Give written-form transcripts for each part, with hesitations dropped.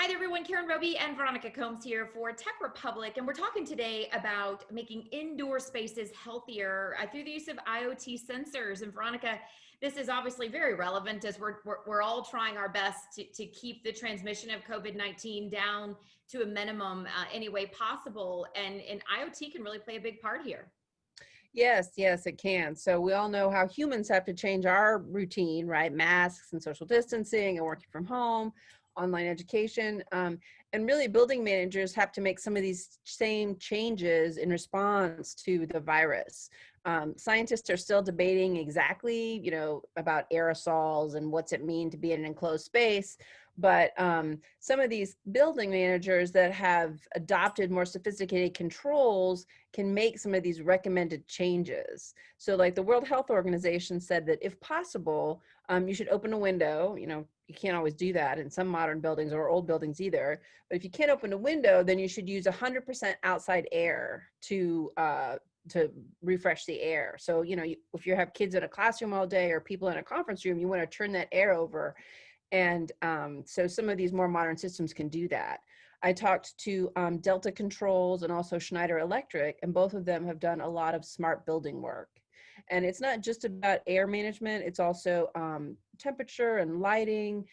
Hi there, everyone. Karen Roby and Veronica Combs here for Tech Republic, and we're talking today about making indoor spaces healthier through the use of IoT sensors. And Veronica, this is obviously very relevant as we're all trying our best to keep the transmission of COVID-19 down to a minimum any way possible, and IoT can really play a big part here. Yes, it can. So we all know how humans have to change our routine, right? Masks and social distancing and working from home, online education. And really building managers have to make some of these same changes in response to the virus. Scientists are still debating exactly, about aerosols and what's it mean to be in an enclosed space. But some of these building managers that have adopted more sophisticated controls can make some of these recommended changes. So like the World Health Organization said that if possible, you should open a window. You can't always do that in some modern buildings or old buildings either. But if you can't open a window, then you should use 100% outside air to refresh the air. So, if you have kids in a classroom all day or people in a conference room, you want to turn that air over. And so some of these more modern systems can do that. I talked to Delta Controls and also Schneider Electric, and both of them have done a lot of smart building work. And it's not just about air management, it's also temperature and lighting.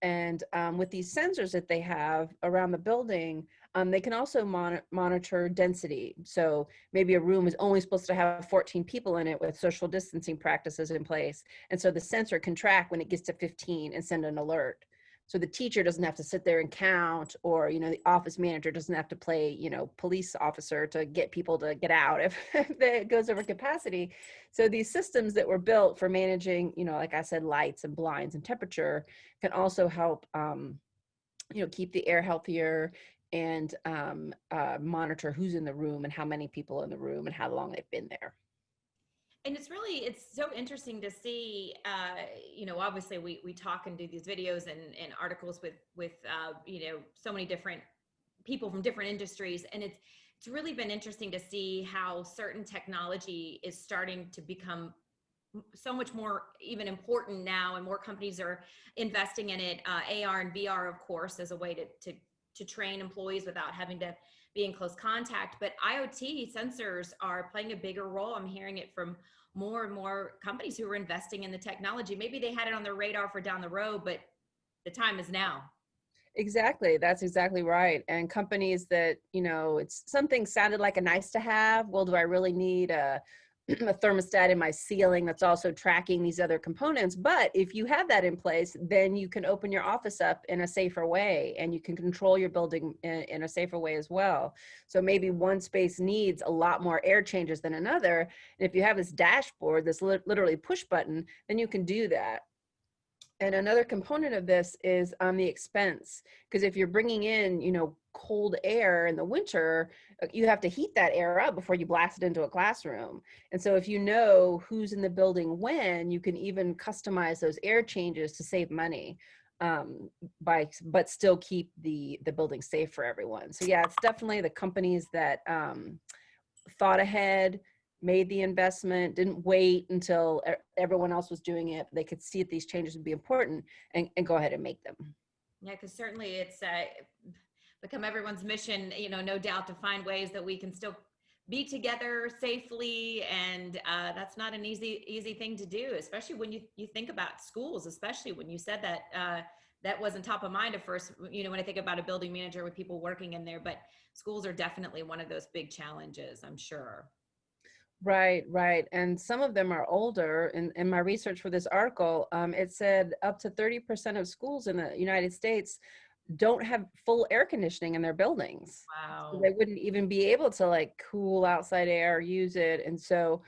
And with these sensors that they have around the building, they can also monitor density. So maybe a room is only supposed to have 14 people in it with social distancing practices in place. And so the sensor can track when it gets to 15 and send an alert. So the teacher doesn't have to sit there and count, or, the office manager doesn't have to play, police officer to get people to get out if it goes over capacity. So these systems that were built for managing, like I said, lights and blinds and temperature can also help, keep the air healthier and monitor who's in the room and how many people in the room and how long they've been there. And it's so interesting to see, obviously we talk and do these videos and articles with so many different people from different industries. And it's really been interesting to see how certain technology is starting to become so much more even important now, and more companies are investing in it. AR and VR, of course, as a way to train employees without having to be in close contact. But IoT sensors are playing a bigger role. I'm hearing it from more and more companies who are investing in the technology. Maybe they had it on their radar for down the road, but the time is now. Exactly. That's exactly right. And companies that, it's something sounded like a nice to have. Well, do I really need a thermostat in my ceiling that's also tracking these other components? But if you have that in place, then you can open your office up in a safer way, and you can control your building in a safer way as well. So maybe one space needs a lot more air changes than another. And if you have this dashboard, this literally push button, then you can do that. And another component of this is the expense, because if you're bringing in, cold air in the winter, you have to heat that air up before you blast it into a classroom. And so if you know who's in the building when, you can even customize those air changes to save money, but still keep the building safe for everyone. So yeah, it's definitely the companies that thought ahead, made the investment, didn't wait until everyone else was doing it. They could see that these changes would be important and go ahead and make them. Yeah, because certainly it's become everyone's mission, no doubt, to find ways that we can still be together safely. And that's not an easy thing to do, especially when you think about schools, especially when you said that. That wasn't top of mind at first, when I think about a building manager with people working in there, but schools are definitely one of those big challenges, I'm sure. Right. And some of them are older. In my research for this article, it said up to 30% of schools in the United States don't have full air conditioning in their buildings. So Wow. they wouldn't even be able to like cool outside air, use it. And so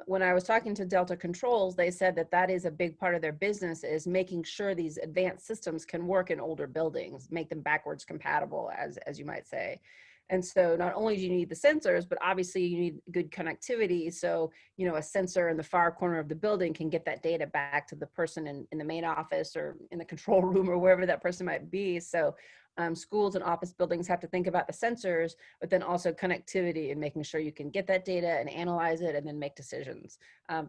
when I was talking to Delta Controls, they said that is a big part of their business, is making sure these advanced systems can work in older buildings, make them backwards compatible, as you might say. And so not only do you need the sensors, but obviously you need good connectivity. So, a sensor in the far corner of the building can get that data back to the person in the main office or in the control room or wherever that person might be. So schools and office buildings have to think about the sensors, but then also connectivity and making sure you can get that data and analyze it and then make decisions.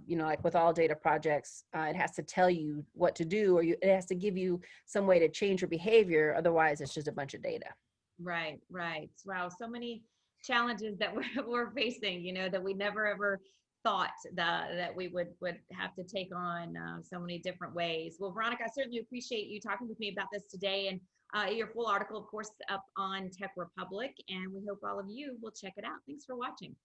Like with all data projects, it has to tell you what to do, or it has to give you some way to change your behavior. Otherwise, it's just a bunch of data. Right, right. Wow, so many challenges that we're facing, that we never ever thought that we would have to take on, so many different ways. Well, Veronica, I certainly appreciate you talking with me about this today, and your full article, of course, up on Tech Republic, and we hope all of you will check it out. Thanks for watching.